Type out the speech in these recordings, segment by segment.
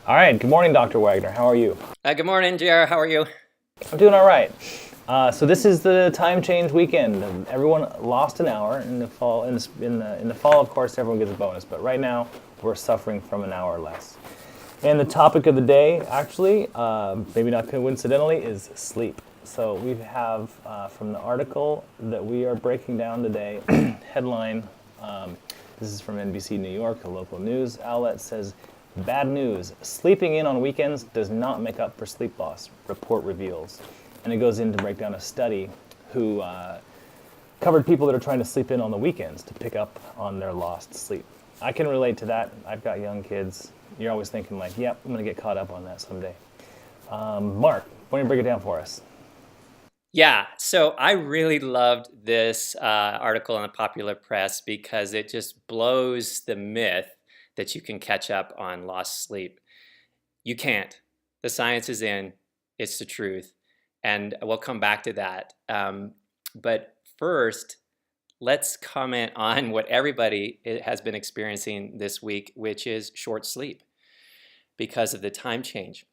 All right, good morning, Dr. Wagner. How are you? Good morning, JR. How are you? I'm doing all right. So this is the time change weekend. Everyone lost an hour in the fall. In the fall, of course, everyone gets a bonus. But right now, we're suffering from an hour less. And the topic of the day, actually, maybe not coincidentally, is sleep. So we have from the article that we are breaking down today, headline. This is from NBC New York, a local news outlet, says, "Bad news, sleeping in on weekends does not make up for sleep loss," report reveals. And it goes in to break down a study who covered people that are trying to sleep in on the weekends to pick up on their lost sleep. I can relate to that. I've got young kids. You're always thinking like, yep, I'm going to get caught up on that someday. Mark, why don't you break it down for us? Yeah, so I really loved this article in the popular press because it just blows the myth that you can catch up on lost sleep. You can't. The science is in. It's the truth. And we'll come back to that. But first, let's comment on what everybody has been experiencing this week, which is short sleep because of the time change.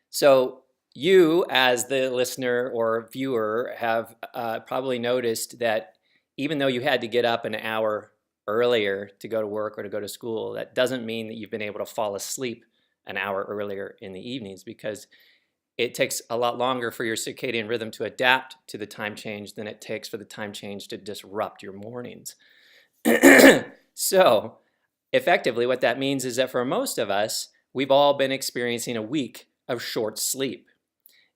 So you, as the listener or viewer, have probably noticed that even though you had to get up an hour earlier to go to work or to go to school, that doesn't mean that you've been able to fall asleep an hour earlier in the evenings, because it takes a lot longer for your circadian rhythm to adapt to the time change than it takes for the time change to disrupt your mornings. So effectively, what that means is that for most of us, we've all been experiencing a week of short sleep,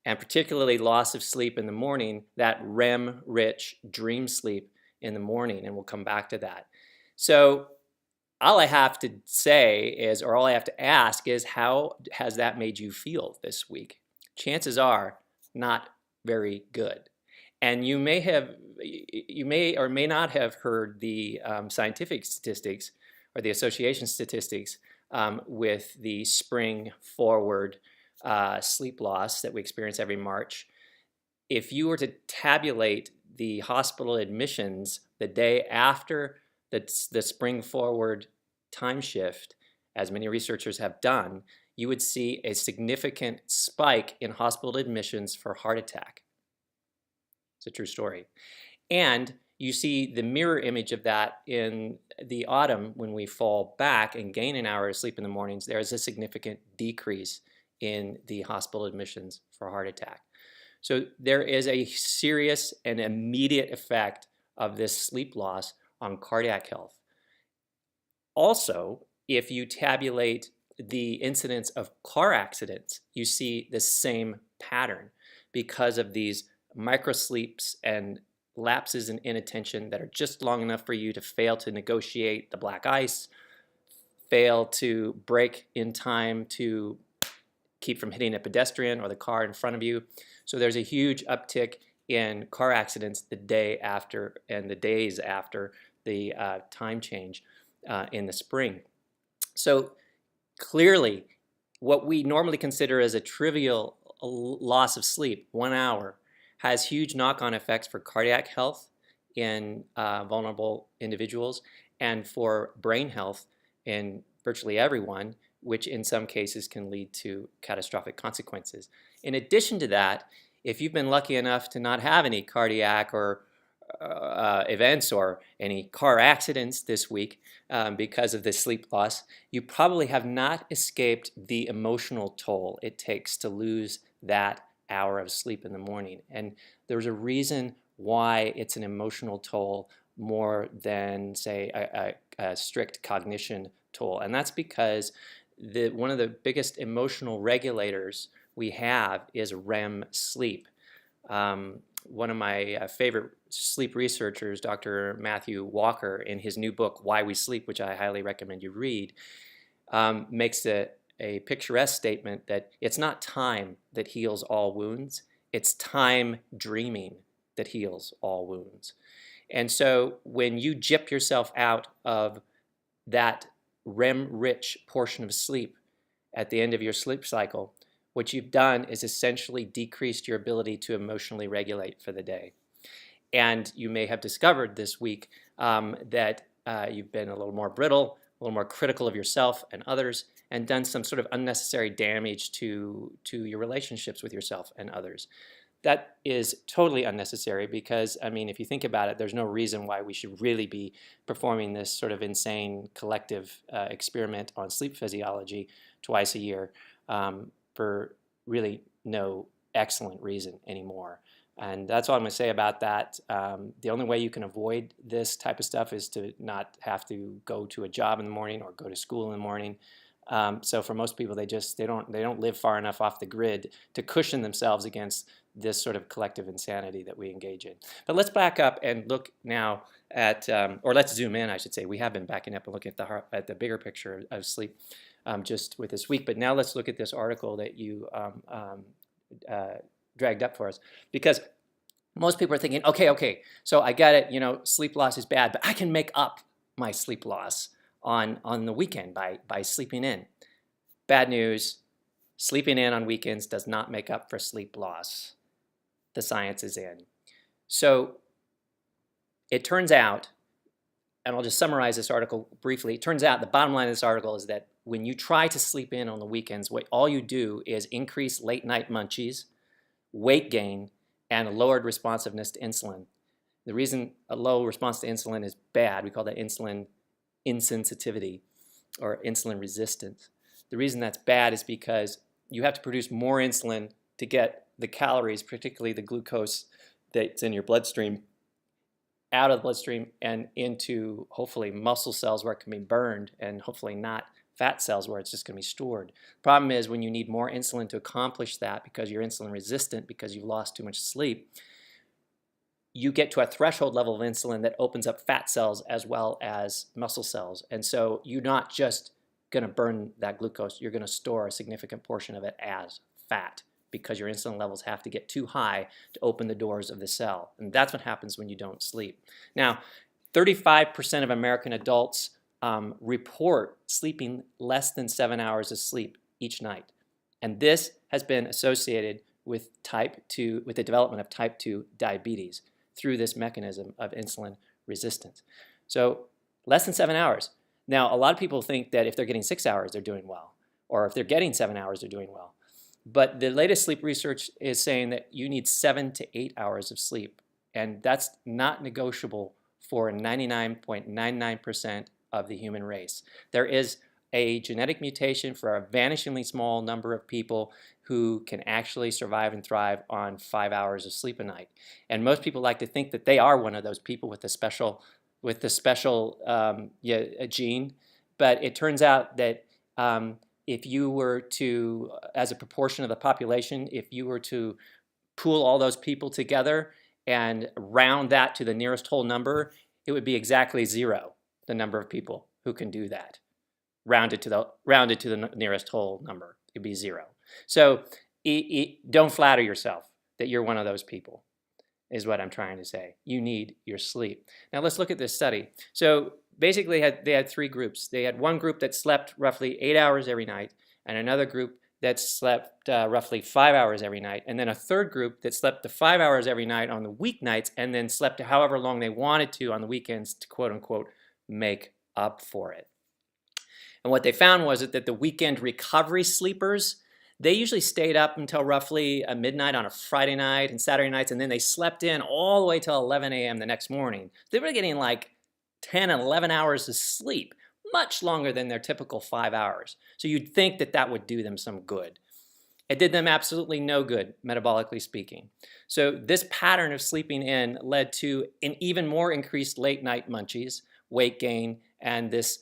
and particularly loss of sleep in the morning, that REM-rich dream sleep in the morning, and we'll come back to that. So all I have to say is, or all I have to ask is, how has that made you feel this week? Chances are not very good. And you may or may not have heard the scientific statistics or the association statistics with the spring forward sleep loss that we experience every March. If you were to tabulate the hospital admissions the day after the spring forward time shift, as many researchers have done, you would see a significant spike in hospital admissions for heart attack. It's a true story. And you see the mirror image of that in the autumn when we fall back and gain an hour of sleep in the mornings. There is a significant decrease in the hospital admissions for heart attack. So there is a serious and immediate effect of this sleep loss on cardiac health. Also, if you tabulate the incidence of car accidents, you see the same pattern because of these microsleeps and lapses in inattention that are just long enough for you to fail to negotiate the black ice, fail to brake in time to keep from hitting a pedestrian or the car in front of you. So there's a huge uptick in car accidents the day after and the days after the time change in the spring. So clearly, what we normally consider as a trivial loss of sleep, 1 hour, has huge knock-on effects for cardiac health in vulnerable individuals and for brain health in virtually everyone, which in some cases can lead to catastrophic consequences. In addition to that, if you've been lucky enough to not have any cardiac or events or any car accidents this week because of this sleep loss, you probably have not escaped the emotional toll it takes to lose that hour of sleep in the morning. And there's a reason why it's an emotional toll more than, say, a strict cognition toll. And that's because one of the biggest emotional regulators we have is REM sleep. One of my favorite sleep researchers, Dr. Matthew Walker, in his new book, Why We Sleep, which I highly recommend you read, makes a picturesque statement that it's not time that heals all wounds, it's time dreaming that heals all wounds. And so when you gyp yourself out of that REM-rich portion of sleep at the end of your sleep cycle, what you've done is essentially decreased your ability to emotionally regulate for the day. And you may have discovered this week that you've been a little more brittle, a little more critical of yourself and others, and done some sort of unnecessary damage to your relationships with yourself and others. That is totally unnecessary because, I mean, if you think about it, there's no reason why we should really be performing this sort of insane collective experiment on sleep physiology twice a year for really no excellent reason anymore. And that's all I'm going to say about that. The only way you can avoid this type of stuff is to not have to go to a job in the morning or go to school in the morning. So for most people, they don't live far enough off the grid to cushion themselves against this sort of collective insanity that we engage in. But let's back up and look now at, or let's zoom in, I should say. We have been backing up and looking at the bigger picture of sleep just with this week. But now let's look at this article that you dragged up for us, because most people are thinking, okay, so I get it, sleep loss is bad, but I can make up my sleep loss on the weekend by sleeping in. Bad news, sleeping in on weekends does not make up for sleep loss. The science is in. So it turns out, and I'll just summarize this article briefly, it turns out the bottom line of this article is that when you try to sleep in on the weekends, all you do is increase late night munchies, weight gain, and a lowered responsiveness to insulin. The reason a low response to insulin is bad, we call that insulin insensitivity or insulin resistance. The reason that's bad is because you have to produce more insulin to get the calories, particularly the glucose that's in your bloodstream, out of the bloodstream and into hopefully muscle cells where it can be burned, and hopefully not fat cells where it's just going to be stored. The problem is when you need more insulin to accomplish that because you're insulin resistant because you've lost too much sleep, you get to a threshold level of insulin that opens up fat cells as well as muscle cells. And so you're not just going to burn that glucose, you're going to store a significant portion of it as fat because your insulin levels have to get too high to open the doors of the cell. And that's what happens when you don't sleep. Now, 35% of American adults report sleeping less than 7 hours of sleep each night. And this has been associated with the development of type 2 diabetes through this mechanism of insulin resistance. So less than 7 hours. Now, a lot of people think that if they're getting 6 hours, they're doing well. Or if they're getting 7 hours, they're doing well. But the latest sleep research is saying that you need 7 to 8 hours of sleep. And that's not negotiable for 99.99% of the human race. There is a genetic mutation for a vanishingly small number of people who can actually survive and thrive on 5 hours of sleep a night. And most people like to think that they are one of those people with the special gene. But it turns out that if you were to, as a proportion of the population, if you were to pool all those people together and round that to the nearest whole number, it would be exactly 0, the number of people who can do that. Rounded to the nearest whole number, it'd be 0. So don't flatter yourself that you're one of those people, is what I'm trying to say. You need your sleep. Now let's look at this study. So basically they had 3 groups. They had one group that slept roughly 8 hours every night, and another group that slept roughly 5 hours every night, and then a third group that slept to 5 hours every night on the weeknights, and then slept to however long they wanted to on the weekends to quote unquote make up for it. And what they found was that the weekend recovery sleepers, they usually stayed up until roughly midnight on a Friday night and Saturday nights, and then they slept in all the way till 11 a.m. the next morning. They were getting like 10 and 11 hours of sleep, much longer than their typical 5 hours. So you'd think that that would do them some good. It did them absolutely no good, metabolically speaking. So this pattern of sleeping in led to an even more increased late night munchies, weight gain, and this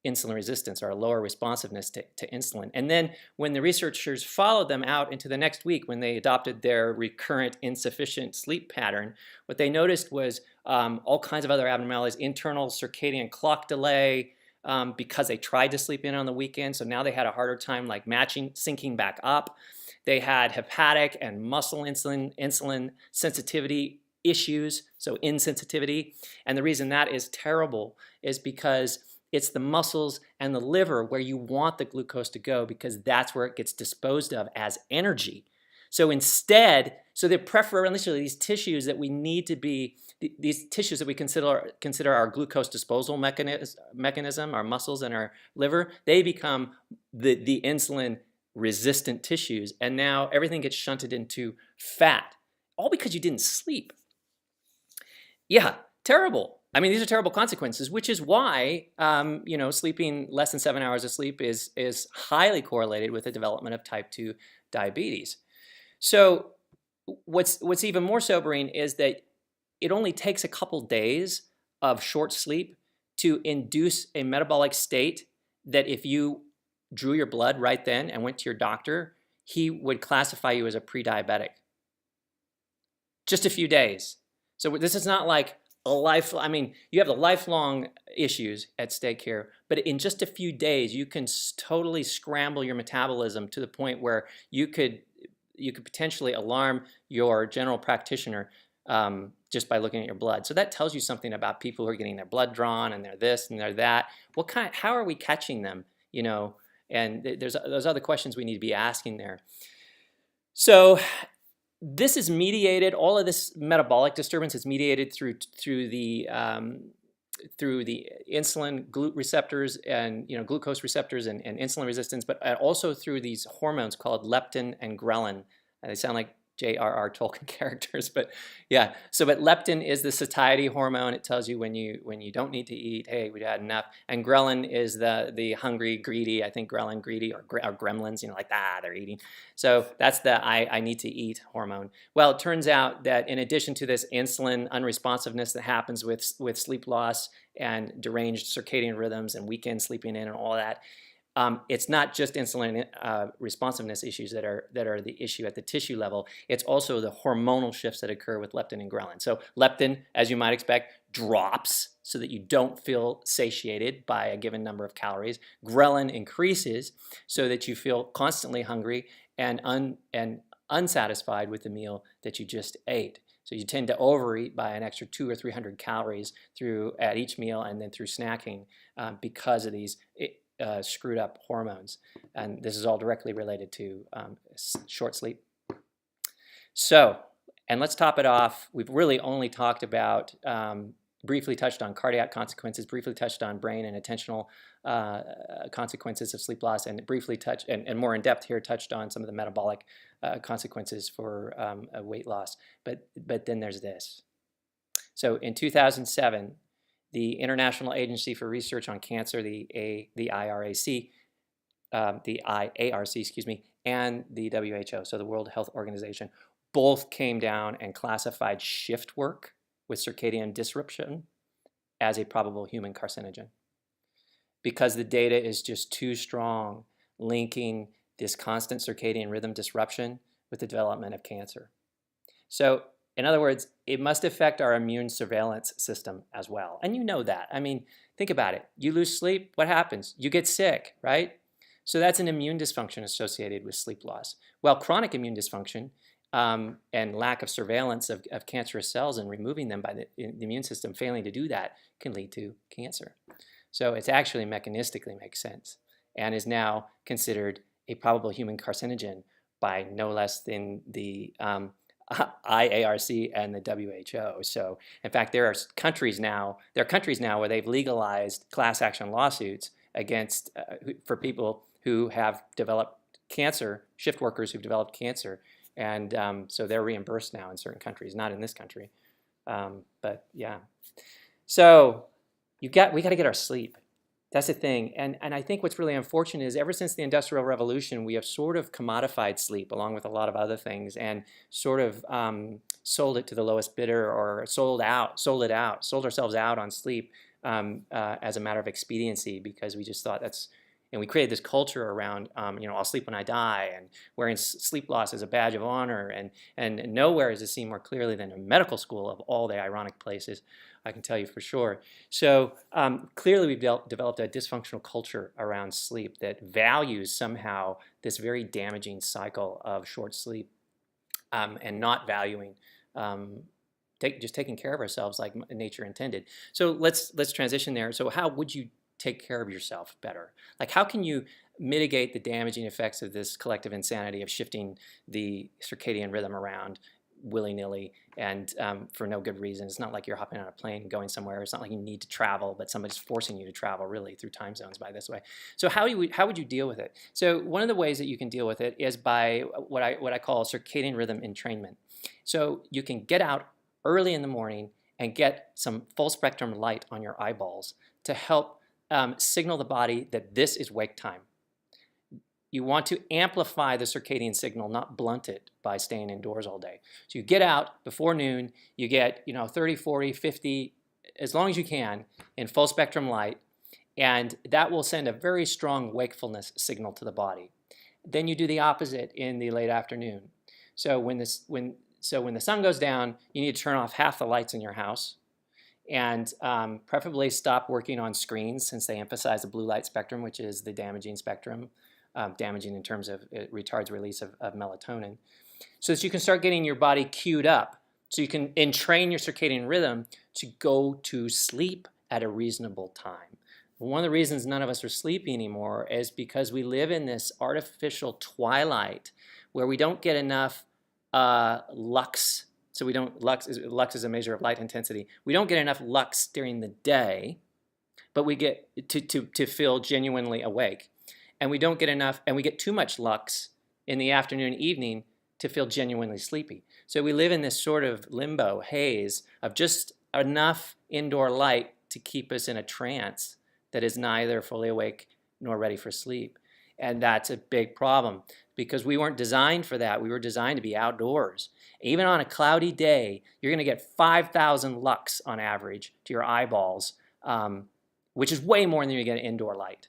insulin resistance or a lower responsiveness to insulin. And then when the researchers followed them out into the next week when they adopted their recurrent insufficient sleep pattern, what they noticed was all kinds of other abnormalities, internal circadian clock delay, because they tried to sleep in on the weekend. So now they had a harder time like syncing back up. They had hepatic and muscle insulin sensitivity issues, so insensitivity. And the reason that is terrible is because it's the muscles and the liver where you want the glucose to go, because that's where it gets disposed of as energy. So instead, they're preferentially these tissues that we need to be these tissues that we consider our glucose disposal mechanism, our muscles and our liver, they become the insulin resistant tissues, and now everything gets shunted into fat, all because you didn't sleep. Yeah, terrible. I mean, these are terrible consequences, which is why sleeping less than 7 hours of sleep is highly correlated with the development of type 2 diabetes. So what's even more sobering is that it only takes a couple days of short sleep to induce a metabolic state that if you drew your blood right then and went to your doctor, he would classify you as a pre-diabetic. Just a few days. So this is not like a life, I mean, you have the lifelong issues at stake here, but in just a few days, you can totally scramble your metabolism to the point where you could potentially alarm your general practitioner just by looking at your blood. So that tells you something about people who are getting their blood drawn and they're this and they're that. How are we catching them? And there's other questions we need to be asking there. So this is mediated, all of this metabolic disturbance is mediated through the insulin receptors and glucose receptors and insulin resistance, but also through these hormones called leptin and ghrelin. They sound like J.R.R. Tolkien characters, but yeah. But leptin is the satiety hormone. It tells you when you don't need to eat. Hey, we had enough. And ghrelin is the hungry, greedy. I think ghrelin, greedy, or gremlins. They're eating. So that's the I need to eat hormone. Well, it turns out that in addition to this insulin unresponsiveness that happens with sleep loss and deranged circadian rhythms and weekend sleeping in and all that. It's not just insulin responsiveness issues that are the issue at the tissue level. It's also the hormonal shifts that occur with leptin and ghrelin. So leptin, as you might expect, drops so that you don't feel satiated by a given number of calories. Ghrelin increases so that you feel constantly hungry and unsatisfied with the meal that you just ate. So you tend to overeat by an extra 200 or 300 calories at each meal and then through snacking because of these screwed up hormones. And this is all directly related to short sleep. So, and let's top it off. We've really only talked about, briefly touched on cardiac consequences, briefly touched on brain and attentional consequences of sleep loss, and briefly touched, and more in depth here, touched on some of the metabolic consequences for weight loss. But then there's this. So in 2007, the International Agency for Research on Cancer, the IARC, and the WHO, so the World Health Organization, both came down and classified shift work with circadian disruption as a probable human carcinogen because the data is just too strong linking this constant circadian rhythm disruption with the development of cancer. So in other words, it must affect our immune surveillance system as well. And you know that. I mean, think about it. You lose sleep, what happens? You get sick, right? So that's an immune dysfunction associated with sleep loss. Well, chronic immune dysfunction and lack of surveillance of cancerous cells and removing them by the immune system, failing to do that, can lead to cancer. So it's actually mechanistically makes sense and is now considered a probable human carcinogen by no less than the IARC and the WHO. So, in fact, there are countries now where they've legalized class action lawsuits against for people who have developed cancer, shift workers who've developed cancer, and so they're reimbursed now in certain countries, not in this country, but yeah. So we got to get our sleep. That's the thing. And I think what's really unfortunate is ever since the Industrial Revolution, we have sort of commodified sleep along with a lot of other things and sort of sold it to the lowest bidder or sold ourselves out on sleep as a matter of expediency because we just thought and we created this culture around, I'll sleep when I die, and wearing sleep loss as a badge of honor, and nowhere is it seen more clearly than a medical school of all the ironic places, I can tell you for sure. So clearly we've developed a dysfunctional culture around sleep that values somehow this very damaging cycle of short sleep and not valuing just taking care of ourselves like nature intended. So let's transition there. So how would you take care of yourself better? Like how can you mitigate the damaging effects of this collective insanity of shifting the circadian rhythm around willy-nilly and for no good reason. It's not like you're hopping on a plane and going somewhere. It's not like you need to travel, but somebody's forcing you to travel really through time zones by this way. So how would you deal with it? So one of the ways that you can deal with it is by what I call circadian rhythm entrainment. So you can get out early in the morning and get some full spectrum light on your eyeballs to help signal the body that this is wake time. You want to amplify the circadian signal, not blunt it by staying indoors all day. So you get out before noon, you get 30, 40, 50, as long as you can, in full spectrum light, and that will send a very strong wakefulness signal to the body. Then you do the opposite in the late afternoon. So when the sun goes down, you need to turn off half the lights in your house, and preferably stop working on screens since they emphasize the blue light spectrum, which is the damaging spectrum. Damaging in terms of it retards release of melatonin, so that you can start getting your body queued up, so you can entrain your circadian rhythm to go to sleep at a reasonable time. One of the reasons none of us are sleepy anymore is because we live in this artificial twilight where we don't get enough lux. So lux is a measure of light intensity. We don't get enough lux during the day, but we get to feel genuinely awake. And we don't get enough, and we get too much lux in the afternoon and evening to feel genuinely sleepy. So we live in this sort of limbo haze of just enough indoor light to keep us in a trance that is neither fully awake nor ready for sleep. And that's a big problem because we weren't designed for that. We were designed to be outdoors. Even on a cloudy day, you're going to get 5,000 lux on average to your eyeballs, which is way more than you get indoor light.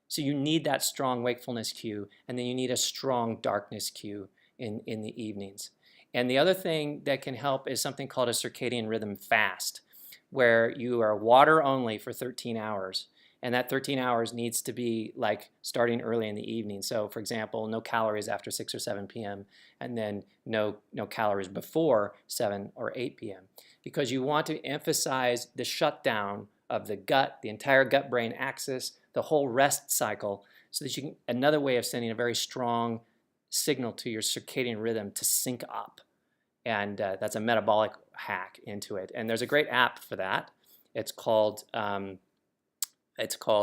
So you need that strong wakefulness cue, and then you need a strong darkness cue in the evenings. And the other thing that can help is something called a circadian rhythm fast, where you are water only for 13 hours. And that 13 hours needs to be like starting early in the evening. So for example, no calories after 6 or 7 p.m. and then no calories before 7 or 8 p.m. Because you want to emphasize the shutdown of the gut, the entire gut-brain axis, the whole rest cycle, so that you can, another way of sending a very strong signal to your circadian rhythm to sync up. And that's a metabolic hack into it. And there's a great app for that. It's called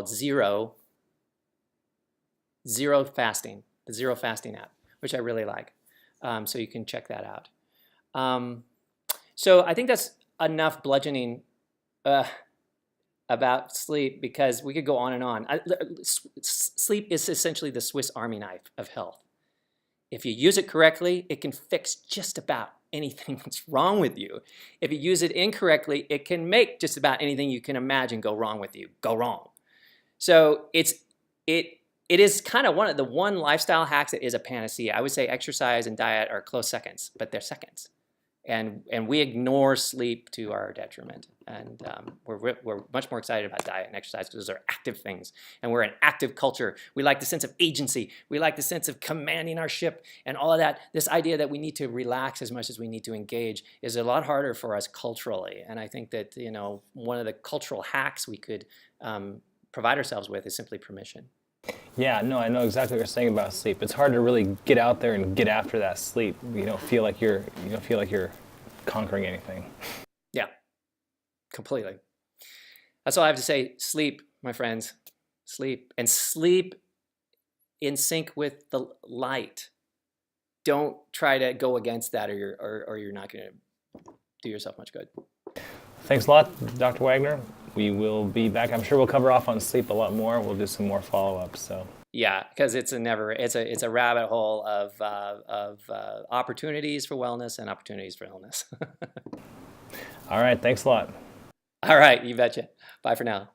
Zero Fasting, the Zero Fasting app, which I really like. So you can check that out. So I think that's enough bludgeoning about sleep, because we could go on and on. Sleep is essentially the Swiss Army knife of health. If you use it correctly, it can fix just about anything that's wrong with you. If you use it incorrectly, it can make just about anything you can imagine go wrong with you go wrong. So it is kind of one lifestyle hacks that is a panacea. I would say exercise and diet are close seconds, but they're seconds. And we ignore sleep to our detriment. And we're much more excited about diet and exercise because those are active things. And we're an active culture. We like the sense of agency. We like the sense of commanding our ship and all of that. This idea that we need to relax as much as we need to engage is a lot harder for us culturally. And I think that one of the cultural hacks we could provide ourselves with is simply permission. Yeah, no, I know exactly what you're saying about sleep. It's hard to really get out there and get after that sleep. You don't feel like you're conquering anything. Yeah, completely. That's all I have to say. Sleep, my friends. Sleep. And sleep in sync with the light. Don't try to go against that, or you're not going to do yourself much good. Thanks a lot, Dr. Wagner. We will be back. I'm sure we'll cover off on sleep a lot more. We'll do some more follow-ups. So yeah, because it's a rabbit hole of opportunities for wellness and opportunities for illness. All right, thanks a lot. All right, you betcha. Bye for now.